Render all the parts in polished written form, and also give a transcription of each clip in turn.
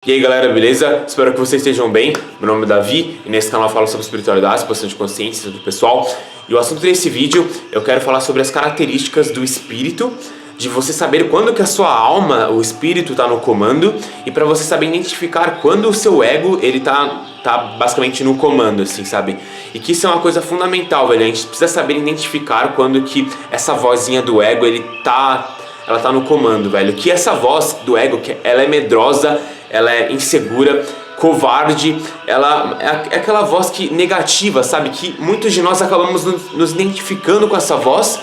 E aí galera, beleza? Espero que vocês estejam bem. Meu nome é Davi e nesse canal eu falo sobre espiritualidade, expansão de consciência do pessoal. E o assunto desse vídeo eu quero falar sobre as características do espírito, de você saber quando que a sua alma, o espírito, está no comando, e para você saber identificar quando o seu ego ele tá basicamente no comando, assim, sabe? E que isso é uma coisa fundamental, velho. A gente precisa saber identificar quando que essa vozinha do ego ela tá no comando, velho. Que essa voz do ego, ela é medrosa, ela é insegura, covarde, ela é aquela voz negativa, sabe? Que muitos de nós acabamos nos identificando com essa voz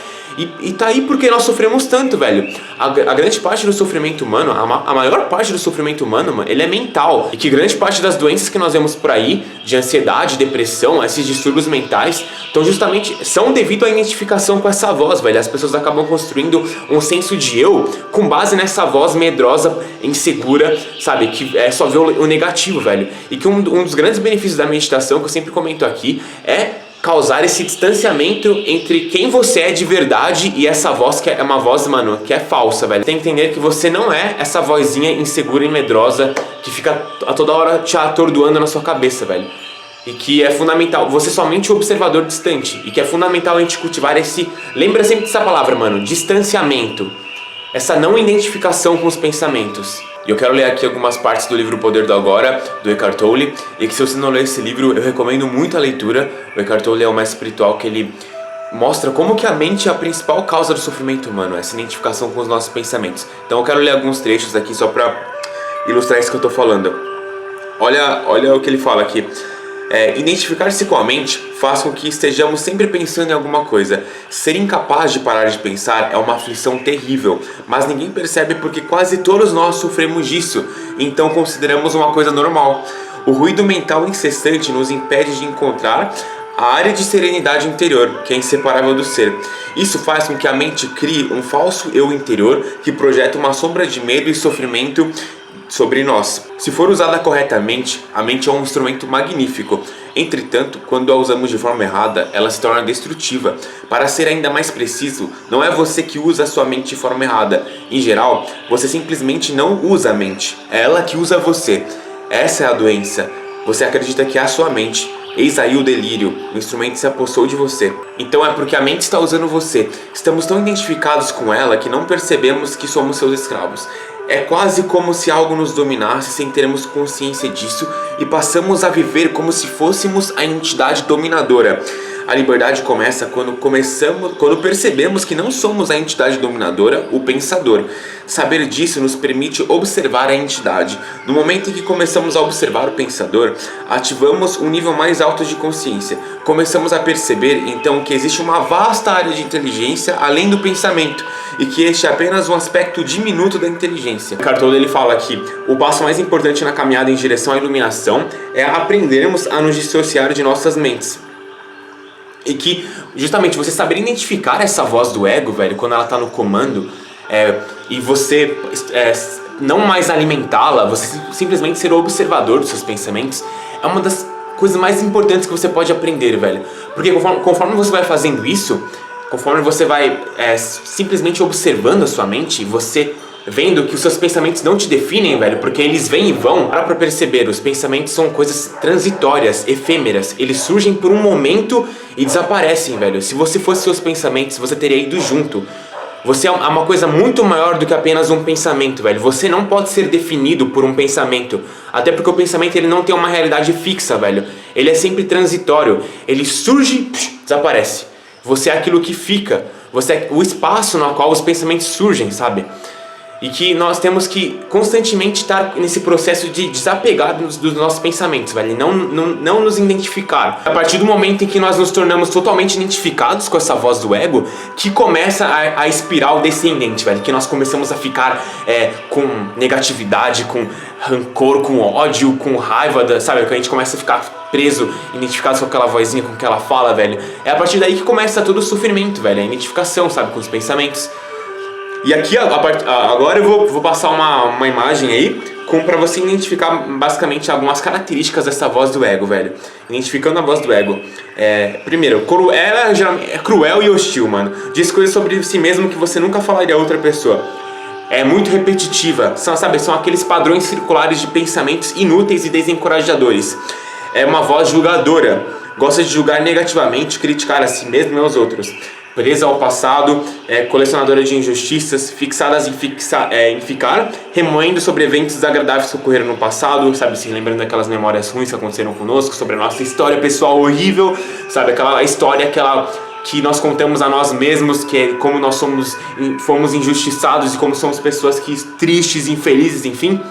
e tá aí porque nós sofremos tanto, velho. A grande parte do sofrimento humano, a maior parte do sofrimento humano, mano, ele é mental. E que grande parte das doenças que nós vemos por aí, de ansiedade, depressão, esses distúrbios mentais, então justamente são devido à identificação com essa voz, velho. As pessoas acabam construindo um senso de eu com base nessa voz medrosa, insegura, sabe? Que é só ver o negativo, velho. E que um dos grandes benefícios da meditação, que eu sempre comento aqui, é causar esse distanciamento entre quem você é de verdade e essa voz que é uma voz, mano, que é falsa, velho. Tem que entender que você não é essa vozinha insegura e medrosa que fica a toda hora te atordoando na sua cabeça, velho. E que é fundamental, você é somente o observador distante. E que é fundamental a gente cultivar esse... Lembra sempre dessa palavra, mano, distanciamento. Essa não identificação com os pensamentos. E eu quero ler aqui algumas partes do livro O Poder do Agora, do Eckhart Tolle. E que se você não ler esse livro, eu recomendo muito a leitura. O Eckhart Tolle é um mestre espiritual que ele mostra como que a mente é a principal causa do sofrimento humano, essa identificação com os nossos pensamentos. Então eu quero ler alguns trechos aqui só pra ilustrar isso que eu tô falando. Olha o que ele fala aqui. Identificar-se com a mente faz com que estejamos sempre pensando em alguma coisa. Ser incapaz de parar de pensar é uma aflição terrível, mas ninguém percebe porque quase todos nós sofremos disso, então consideramos uma coisa normal. O ruído mental incessante nos impede de encontrar a área de serenidade interior, que é inseparável do ser. Isso faz com que a mente crie um falso eu interior que projeta uma sombra de medo e sofrimento sobre nós. Se for usada corretamente, a mente é um instrumento magnífico. Entretanto, quando a usamos de forma errada, ela se torna destrutiva. Para ser ainda mais preciso, não é você que usa a sua mente de forma errada. Em geral, você simplesmente não usa a mente. É ela que usa você. Essa é a doença. Você acredita que é a sua mente. Eis aí o delírio, o instrumento se apossou de você. Então é porque a mente está usando você. Estamos tão identificados com ela que não percebemos que somos seus escravos. É quase como se algo nos dominasse sem termos consciência disso e passamos a viver como se fôssemos a entidade dominadora. A liberdade começa quando percebemos que não somos a entidade dominadora, o pensador. Saber disso nos permite observar a entidade. No momento em que começamos a observar o pensador, ativamos um nível mais alto de consciência. Começamos a perceber, então, que existe uma vasta área de inteligência além do pensamento e que este é apenas um aspecto diminuto da inteligência. Eckhart Tolle ele fala que o passo mais importante na caminhada em direção à iluminação é aprendermos a nos dissociar de nossas mentes. E que, justamente, você saber identificar essa voz do ego, velho, quando ela tá no comando, e você não mais alimentá-la, você simplesmente ser o observador dos seus pensamentos, é uma das coisas mais importantes que você pode aprender, velho. Porque conforme você vai fazendo isso, conforme você vai simplesmente observando a sua mente, você vendo que os seus pensamentos não te definem, velho, porque eles vêm e vão. Para perceber, os pensamentos são coisas transitórias, efêmeras. Eles surgem por um momento e desaparecem, velho. Se você fosse seus pensamentos, você teria ido junto. Você é uma coisa muito maior do que apenas um pensamento, velho. Você não pode ser definido por um pensamento. Até porque o pensamento ele não tem uma realidade fixa, velho. Ele é sempre transitório. Ele surge, desaparece. Você é aquilo que fica. Você é o espaço no qual os pensamentos surgem, sabe? E que nós temos que constantemente estar nesse processo de desapegar dos nossos pensamentos, velho. Não nos identificar. A partir do momento em que nós nos tornamos totalmente identificados com essa voz do ego, que começa a espiral descendente, velho. Que nós começamos a ficar com negatividade, com rancor, com ódio, com raiva, sabe? Que a gente começa a ficar preso, identificado com aquela vozinha, com que ela fala, velho. É a partir daí que começa todo o sofrimento, velho. A identificação, sabe? Com os pensamentos. E aqui agora eu vou passar uma imagem aí pra você identificar basicamente algumas características dessa voz do ego, velho. Identificando a voz do ego. Primeiro, ela é cruel e hostil, mano. Diz coisas sobre si mesmo que você nunca falaria a outra pessoa. é muito repetitiva. São aqueles padrões circulares de pensamentos inúteis e desencorajadores. É uma voz julgadora, gosta de julgar negativamente, criticar a si mesmo e aos outros. Presa ao passado, colecionadora de injustiças, fixadas em ficar remoendo sobre eventos desagradáveis que ocorreram no passado, sabe, se lembrando daquelas memórias ruins que aconteceram conosco, sobre a nossa história pessoal horrível, sabe, aquela história que nós contamos a nós mesmos, que é como nós fomos injustiçados e como somos pessoas tristes, infelizes, enfim.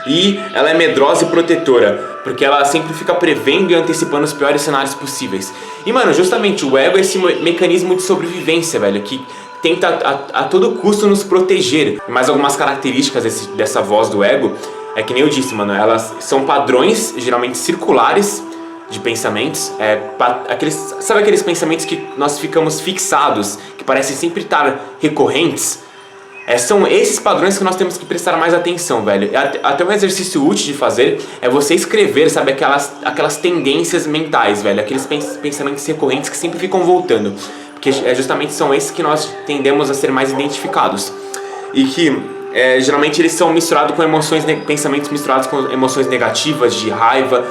E ela é medrosa e protetora, porque ela sempre fica prevendo e antecipando os piores cenários possíveis. E, mano, justamente o ego é esse mecanismo de sobrevivência, velho, que tenta a todo custo nos proteger. Mas algumas características dessa voz do ego é que nem eu disse, mano, elas são padrões geralmente circulares de pensamentos, sabe aqueles pensamentos que nós ficamos fixados, que parecem sempre estar recorrentes? São esses padrões que nós temos que prestar mais atenção, velho. Até um exercício útil de fazer é você escrever, sabe, aquelas tendências mentais, velho, aqueles pensamentos recorrentes que sempre ficam voltando, porque justamente são esses que nós tendemos a ser mais identificados e que geralmente eles são misturados com pensamentos misturados com emoções negativas, de raiva,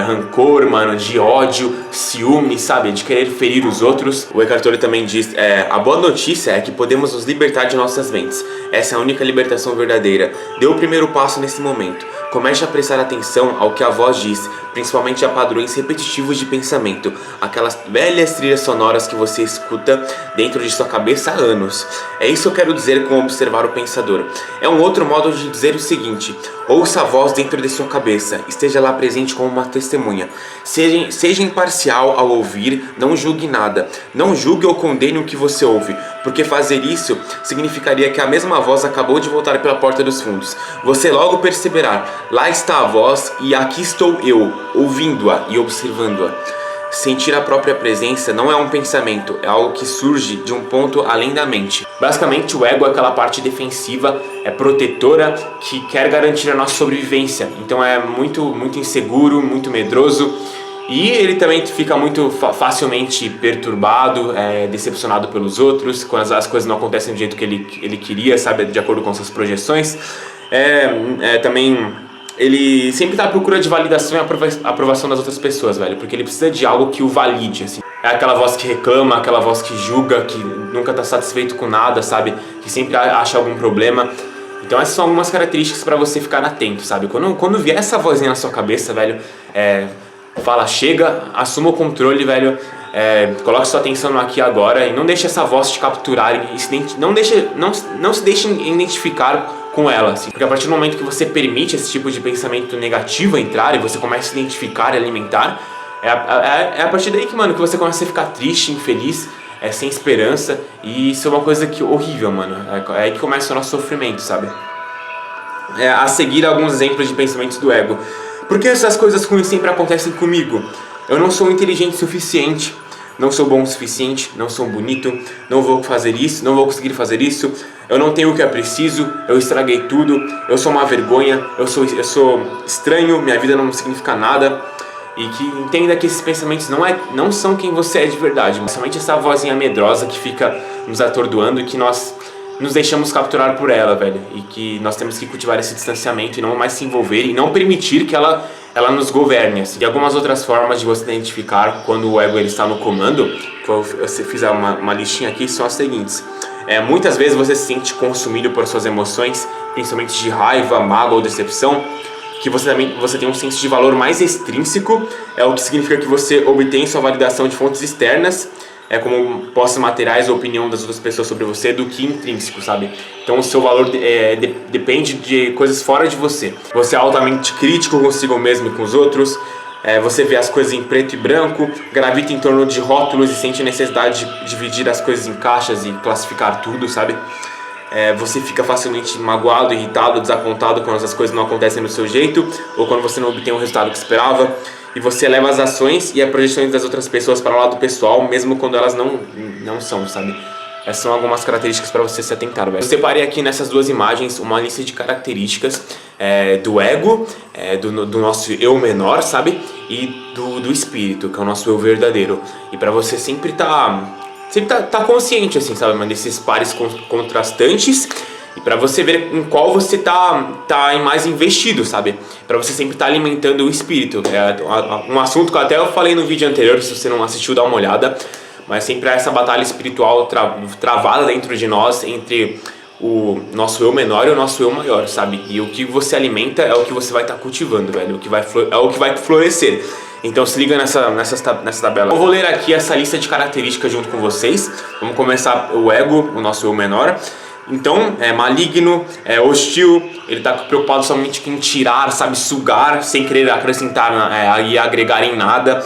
rancor, mano, de ódio, ciúme, sabe, de querer ferir os outros. O Eckhart Tolle também diz, a boa notícia é que podemos nos libertar de nossas mentes. Essa é a única libertação verdadeira. Dê o primeiro passo nesse momento. Comece a prestar atenção ao que a voz diz, principalmente a padrões repetitivos de pensamento, aquelas velhas trilhas sonoras que você escuta dentro de sua cabeça há anos. É isso que eu quero dizer com observar o pensador. É um outro modo de dizer o seguinte: ouça a voz dentro de sua cabeça, esteja lá presente como uma testemunha. Seja imparcial ao ouvir, não julgue nada. Não julgue ou condene o que você ouve, porque fazer isso significaria que a mesma voz acabou de voltar pela porta dos fundos. Você logo perceberá, lá está a voz e aqui estou eu, ouvindo-a e observando-a. Sentir a própria presença não é um pensamento, é algo que surge de um ponto além da mente. Basicamente, o ego é aquela parte defensiva, protetora, que quer garantir a nossa sobrevivência. Então é muito, muito inseguro, muito medroso. E ele também fica muito facilmente perturbado, decepcionado pelos outros, quando as coisas não acontecem do jeito que ele queria, sabe, de acordo com suas projeções. Também ele sempre está à procura de validação e aprovação das outras pessoas, velho, porque ele precisa de algo que o valide, assim. É aquela voz que reclama, aquela voz que julga, que nunca está satisfeito com nada, sabe, que sempre acha algum problema. Então essas são algumas características para você ficar atento, sabe. Quando vier essa vozinha na sua cabeça, velho, fala, chega, assuma o controle, velho, coloque sua atenção no aqui e agora e não deixe essa voz te capturar, não se deixe identificar com ela, assim. Porque a partir do momento que você permite esse tipo de pensamento negativo entrar e você começa a se identificar e alimentar, é a partir daí que, mano, que você começa a ficar triste, infeliz, sem esperança, e isso é uma coisa horrível, mano. É aí que começa o nosso sofrimento, sabe? A seguir, alguns exemplos de pensamentos do ego. Por que essas coisas ruins sempre acontecem comigo? Eu não sou inteligente o suficiente, não sou bom o suficiente, não sou bonito, não vou fazer isso, não vou conseguir fazer isso, eu não tenho o que é preciso, eu estraguei tudo, eu sou uma vergonha, eu sou estranho, minha vida não significa nada. E que entenda que esses pensamentos não são quem você é de verdade, mas somente essa vozinha medrosa que fica nos atordoando e que nós nos deixamos capturar por ela, velho. E que nós temos que cultivar esse distanciamento e não mais se envolver e não permitir que ela nos governe, assim. E algumas outras formas de você identificar quando o ego ele está no comando, que eu fiz uma listinha aqui, são as seguintes. Muitas vezes você se sente consumido por suas emoções, principalmente de raiva, mágoa ou decepção, que você tem um senso de valor mais extrínseco, o que significa que você obtém sua validação de fontes externas, como posses materiais ou opinião das outras pessoas sobre você, do que intrínseco, sabe? Então o seu valor depende de coisas fora de você. Você é altamente crítico consigo mesmo e com os outros, você vê as coisas em preto e branco, gravita em torno de rótulos e sente a necessidade de dividir as coisas em caixas e classificar tudo, sabe? Você fica facilmente magoado, irritado, desapontado quando as coisas não acontecem do seu jeito ou quando você não obtém o resultado que esperava, e você leva as ações e as projeções das outras pessoas para o lado pessoal, mesmo quando elas não são, sabe? Essas são algumas características para você se atentar, velho. Eu separei aqui nessas duas imagens uma lista de características do ego, do nosso eu menor, sabe? E do espírito, que é o nosso eu verdadeiro. E para você sempre tá consciente, assim, sabe, mano, desses pares contrastantes E para você ver em qual você tá mais investido, sabe? Para você sempre estar alimentando o espírito. É um assunto que até eu falei no vídeo anterior, se você não assistiu, dá uma olhada. Mas sempre há essa batalha espiritual travada dentro de nós entre o nosso eu menor e o nosso eu maior, sabe? E o que você alimenta é o que você vai estar cultivando, velho. É o que vai florescer. Então se liga nessa tabela. Eu vou ler aqui essa lista de características junto com vocês. Vamos começar o ego, o nosso eu menor. Então, é maligno, é hostil, ele está preocupado somente em tirar, sabe, sugar, sem querer acrescentar e agregar em nada,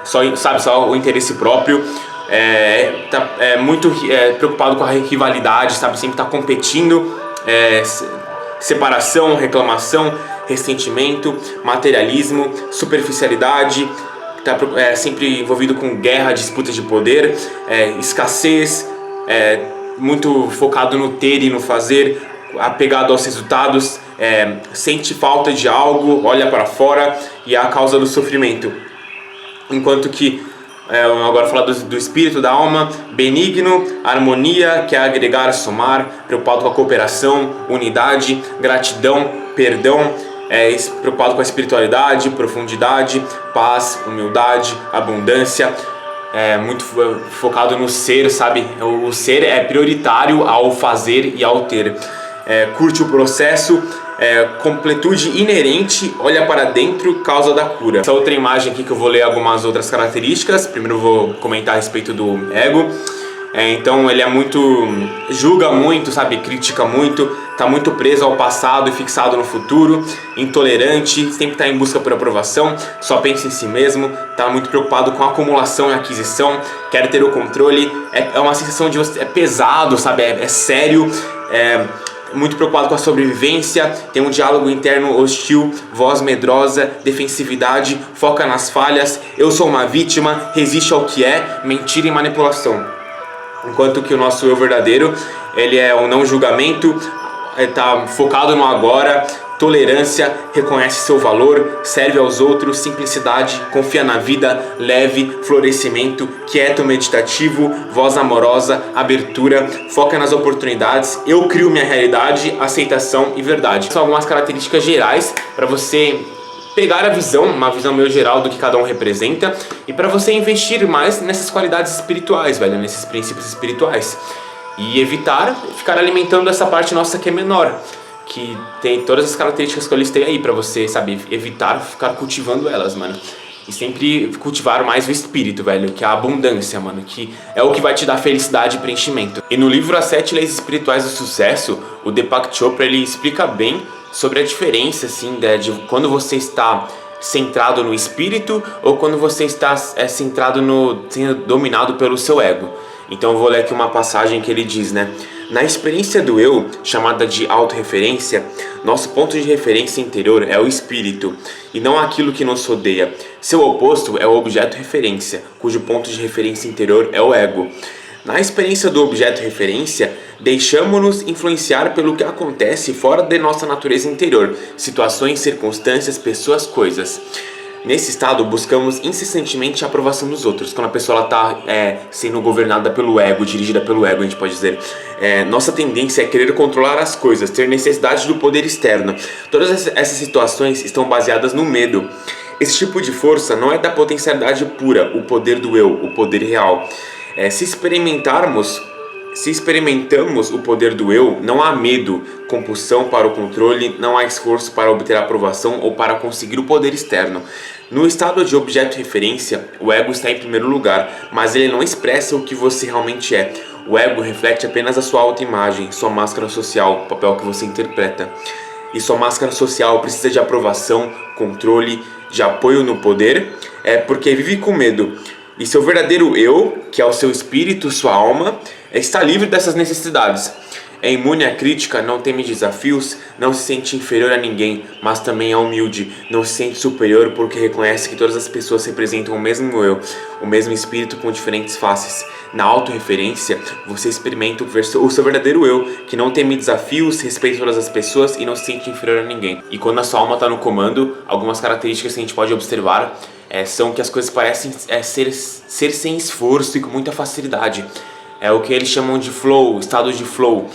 só o interesse próprio. Tá muito preocupado com a rivalidade, sabe, sempre está competindo, separação, reclamação, ressentimento, materialismo, superficialidade, está sempre envolvido com guerra, disputa de poder, escassez, muito focado no ter e no fazer, apegado aos resultados, sente falta de algo, olha para fora e é a causa do sofrimento. Enquanto que, agora falar do espírito, da alma, benigno, harmonia, quer agregar, somar, preocupado com a cooperação, unidade, gratidão, perdão, preocupado com a espiritualidade, profundidade, paz, humildade, abundância. Muito focado no ser, sabe? O ser é prioritário ao fazer e ao ter. Curte o processo, completude inerente, olha para dentro, causa da cura. Essa outra imagem aqui que eu vou ler algumas outras características. Primeiro eu vou comentar a respeito do ego. Então ele julga muito, sabe? Critica muito, está muito preso ao passado e fixado no futuro, intolerante, sempre está em busca por aprovação, só pensa em si mesmo, está muito preocupado com acumulação e aquisição, quer ter o controle, é uma sensação de é pesado, sabe? É sério, muito preocupado com a sobrevivência, tem um diálogo interno hostil, voz medrosa, defensividade, foca nas falhas, eu sou uma vítima, resiste ao que é, mentira e manipulação. Enquanto que o nosso eu verdadeiro, ele é o não julgamento, está focado no agora, tolerância, reconhece seu valor, serve aos outros, simplicidade, confia na vida, leve, florescimento, quieto, meditativo, voz amorosa, abertura, foca nas oportunidades, eu crio minha realidade, aceitação e verdade. São algumas características gerais para você pegar uma visão meio geral do que cada um representa e para você investir mais nessas qualidades espirituais, velho, nesses princípios espirituais e evitar ficar alimentando essa parte nossa que é menor, que tem todas as características que eu listei aí para você, sabe, evitar ficar cultivando elas, mano. E sempre cultivar mais o espírito, velho, que é a abundância, mano, que é o que vai te dar felicidade e preenchimento. E no livro As 7 Leis Espirituais do Sucesso, o Deepak Chopra, ele explica bem sobre a diferença, assim, de quando você está centrado no espírito ou quando você está centrado sendo dominado pelo seu ego. Então eu vou ler aqui uma passagem que ele diz, né? Na experiência do eu, chamada de autorreferência, nosso ponto de referência interior é o espírito, e não aquilo que nos rodeia. Seu oposto é o objeto referência, cujo ponto de referência interior é o ego. Na experiência do objeto referência, deixamos-nos influenciar pelo que acontece fora de nossa natureza interior, situações, circunstâncias, pessoas, coisas. Nesse estado, buscamos incessantemente a aprovação dos outros. Quando a pessoa está sendo governada pelo ego, dirigida pelo ego, a gente pode dizer. Nossa tendência é querer controlar as coisas, ter necessidade do poder externo. Todas essas situações estão baseadas no medo. Esse tipo de força não é da potencialidade pura, o poder do eu, o poder real. Se experimentamos o poder do eu, não há medo, compulsão para o controle, não há esforço para obter aprovação ou para conseguir o poder externo. No estado de objeto referência, o ego está em primeiro lugar, mas ele não expressa o que você realmente é. O ego reflete apenas a sua autoimagem, sua máscara social, o papel que você interpreta. E sua máscara social precisa de aprovação, controle, de apoio no poder, porque vive com medo. E seu verdadeiro eu, que é o seu espírito, sua alma, está livre dessas necessidades. É imune à crítica, não teme desafios, não se sente inferior a ninguém, mas também é humilde. Não se sente superior porque reconhece que todas as pessoas representam o mesmo eu, o mesmo espírito com diferentes faces. Na autorreferência, você experimenta o seu verdadeiro eu, que não teme desafios, respeita todas as pessoas e não se sente inferior a ninguém. E quando a sua alma está no comando, algumas características que a gente pode observar são que as coisas parecem ser sem esforço e com muita facilidade. É o que eles chamam de flow, estado de flow.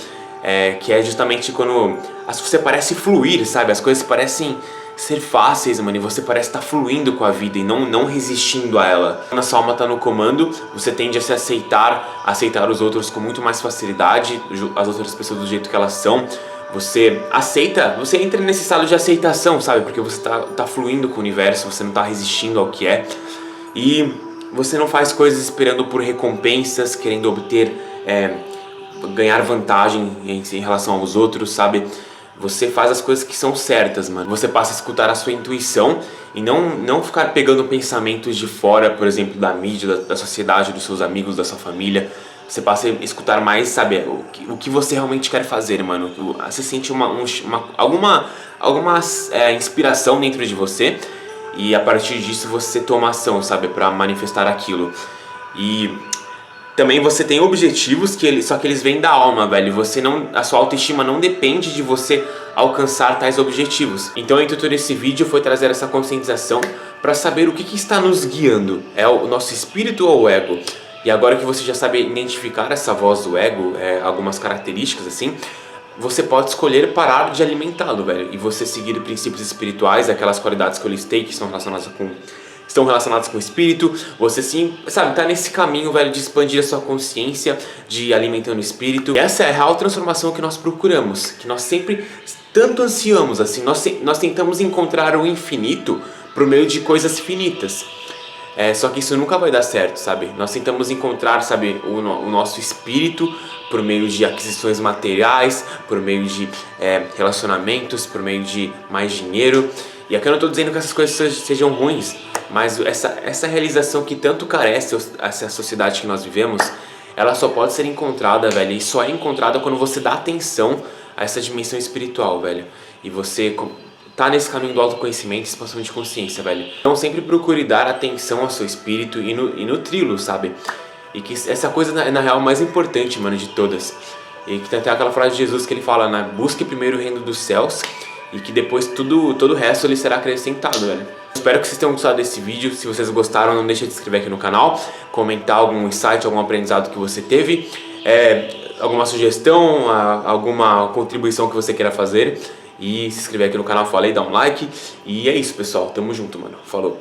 que é justamente quando você parece fluir, sabe? As coisas parecem ser fáceis, mano, e você parece estar fluindo com a vida e não resistindo a ela. Quando a sua alma tá no comando, você tende a se aceitar os outros com muito mais facilidade, as outras pessoas do jeito que elas são. Você aceita, você entra nesse estado de aceitação, sabe? Porque você tá fluindo com o universo, você não tá resistindo ao que é. E você não faz coisas esperando por recompensas, querendo obter, ganhar vantagem em relação aos outros, sabe? Você faz as coisas que são certas, mano. Você passa a escutar a sua intuição e não ficar pegando pensamentos de fora, por exemplo, da mídia, da sociedade, dos seus amigos, da sua família. Você passa a escutar mais, sabe, o que você realmente quer fazer, mano. Você sente alguma inspiração dentro de você e a partir disso você toma ação, sabe, pra manifestar aquilo. E também você tem objetivos só que eles vêm da alma, velho. A sua autoestima não depende de você alcançar tais objetivos. Então o intuito desse vídeo foi trazer essa conscientização para saber o que está nos guiando. É o nosso espírito ou o ego? E agora que você já sabe identificar essa voz do ego, algumas características assim, você pode escolher parar de alimentá-lo, velho. E você seguir princípios espirituais, aquelas qualidades que eu listei que estão relacionadas com o espírito. Você sim, sabe, tá nesse caminho, velho, de expandir a sua consciência, de alimentando o espírito. E essa é a real transformação que nós procuramos, que nós sempre tanto ansiamos, assim. Nós tentamos encontrar o infinito por meio de coisas finitas. Só que isso nunca vai dar certo, sabe? Nós tentamos encontrar, sabe, o nosso espírito por meio de aquisições materiais, por meio de relacionamentos, por meio de mais dinheiro. E aqui eu não estou dizendo que essas coisas sejam ruins, mas essa realização que tanto carece essa sociedade que nós vivemos, ela só pode ser encontrada, velho, e só é encontrada quando você dá atenção a essa dimensão espiritual, velho. E você tá nesse caminho do autoconhecimento e expansão de consciência, velho. Então sempre procure dar atenção ao seu espírito e nutri-lo, sabe? E que essa coisa é na real mais importante, mano, de todas. E que tem até aquela frase de Jesus que ele fala, né? Busque primeiro o reino dos céus e que depois todo o resto lhe será acrescentado, velho. Espero que vocês tenham gostado desse vídeo. Se vocês gostaram, não deixe de se inscrever aqui no canal, comentar algum insight, algum aprendizado que você teve, alguma sugestão, alguma contribuição que você queira fazer. E se inscrever aqui no canal, falei, dá um like. E é isso, pessoal. Tamo junto, mano. Falou.